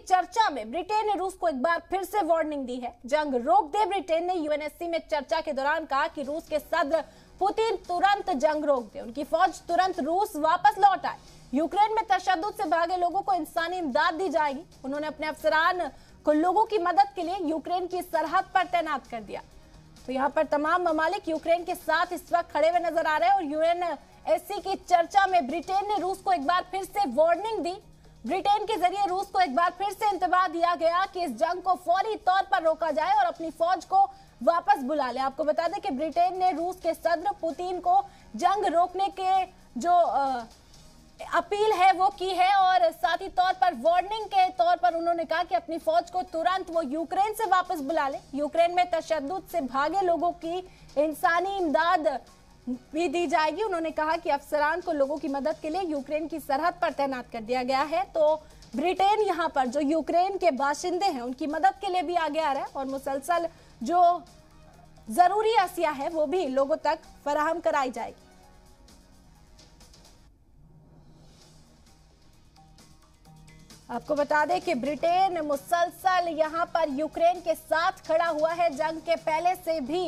चर्चा में ब्रिटेन ने रूस को एक बार फिर से वार्निंग दी है। जंग रोक दे, ब्रिटेन ने यूएनएससी में चर्चा के दौरान कहा कि रूस के सदर पुतिन तुरंत जंग रोक दे, उनकी फौज तुरंत रूस वापस लौट आए। यूक्रेन में तशद्दुद से भागे लोगों को इंसानी इमदाद दी जाएगी। उन्होंने अपने अफसरान को लोगों की मदद के लिए यूक्रेन की सरहद पर तैनात कर दिया। तो यहाँ पर तमाम ममालिक यूक्रेन के साथ इस वक्त खड़े हुए नजर आ रहे हैं और यूएनएससी की चर्चा में ब्रिटेन ने रूस को एक बार फिर से वार्निंग दी। ब्रिटेन के जरिए रूस को एक बार फिर से इंतबाह दिया गया कि इस जंग को फौरी तौर पर रोका जाए और अपनी फौज को वापस बुला ले। आपको बता दें कि ब्रिटेन ने रूस के सदर पुतिन को जंग रोकने के जो अपील है वो की है और साथ ही तौर पर वार्निंग के तौर पर उन्होंने कहा कि अपनी फौज को तुरंत वो यूक्रेन से वापस बुला ले। यूक्रेन में तशद्दुद से भागे लोगों की इंसानी इमदाद भी दी जाएगी। उन्होंने कहा कि अफसरान को लोगों की मदद के लिए यूक्रेन की सरहद पर तैनात कर दिया गया है। तो ब्रिटेन यहाँ पर जो यूक्रेन के बाशिंदे हैं उनकी मदद के लिए भी आगे आ रहा है और मुसलसल जो जरूरी अशिया है वो भी लोगों तक फराहम कराई जाएगी। आपको बता दें कि ब्रिटेन मुसलसल यहाँ पर यूक्रेन के साथ खड़ा हुआ है। जंग के पहले से भी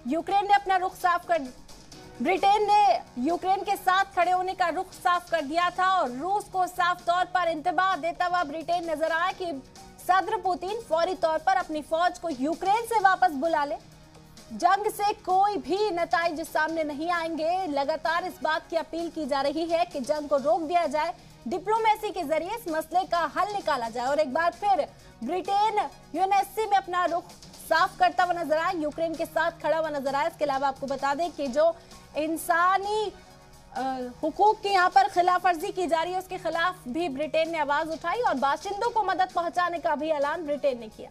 यूक्रेन ने अपना रुख साफ कर ब्रिटेन ने यूक्रेन के साथ खड़े होने का रुख साफ कर दिया था और रूस को साफ तौर पर इंतबाह देता हुआ ब्रिटेन नजर आया कि सदर पुतिन फौरी तौर पर अपनी फौज को यूक्रेन से वापस बुला ले। जंग से कोई भी नतीजे सामने नहीं आएंगे। लगातार इस बात की अपील की जा रही है कि जंग को रोक दिया जाए, डिप्लोमेसी के जरिए इस मसले का हल निकाला जाए। और एक बार फिर ब्रिटेन यूएनएससी में अपना रुख साफ करता हुआ नजर आया, यूक्रेन के साथ खड़ा हुआ नजर आया। इसके अलावा आपको बता दें कि जो इंसानी हुकूक की यहाँ पर खिलाफ वर्जी की जा रही है उसके खिलाफ भी ब्रिटेन ने आवाज उठाई और बाशिंदों को मदद पहुंचाने का भी ऐलान ब्रिटेन ने किया।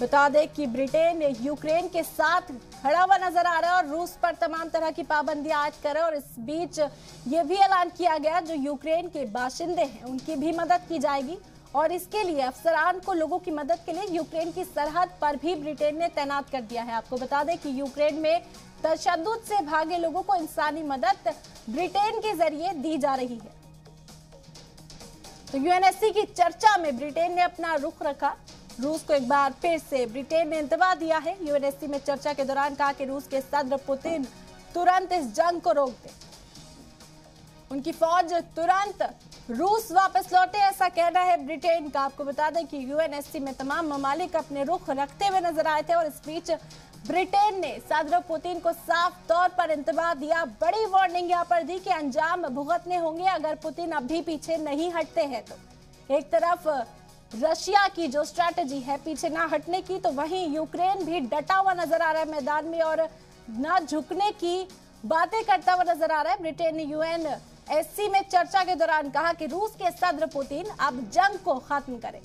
बता दें कि ब्रिटेन यूक्रेन के साथ खड़ा हुआ नजर आ रहा है और रूस पर तमाम तरह की पाबंदियां आयद करे और इस बीच ये भी ऐलान किया गया जो यूक्रेन के बाशिंदे हैं उनकी भी मदद की जाएगी और इसके लिए अफसरान को लोगों की मदद के लिए यूक्रेन की सरहद पर भी ब्रिटेन ने तैनात कर दिया है। आपको बता दें कि यूक्रेन में तशद्दुद से भागे लोगों को इंसानी मदद ब्रिटेन के जरिए दी जा रही है। तो यूएनएससी की चर्चा में ब्रिटेन ने अपना रुख रखा। रूस को एक बार फिर से ब्रिटेन ने इंतबाह दिया है। यूएनएससी में चर्चा के दौरान कहा कि रूस के सदर पुतिन तुरंत इस जंग को रोक दे, उनकी फौज तुरंत रूस वापस लौटे, ऐसा कहना है ब्रिटेन का। आपको बता दें कि यूएनएससी में तमाम ममालिक अपने रुख रखते हुए नजर आए थे और इस बीच ब्रिटेन ने सदर पुतिन को साफ तौर पर इंतबाह दिया। बड़ी वार्निंग यहाँ पर दी कि अंजाम भुगतने होंगे अगर पुतिन अभी पीछे नहीं हटते हैं। तो एक तरफ रशिया की जो स्ट्रैटेजी है पीछे ना हटने की, तो वहीं यूक्रेन भी डटा हुआ नजर आ रहा है मैदान में और ना झुकने की बातें करता हुआ नजर आ रहा है। ब्रिटेन ने यूएनएससी में चर्चा के दौरान कहा कि रूस के सदर पुतिन अब जंग को खत्म करें।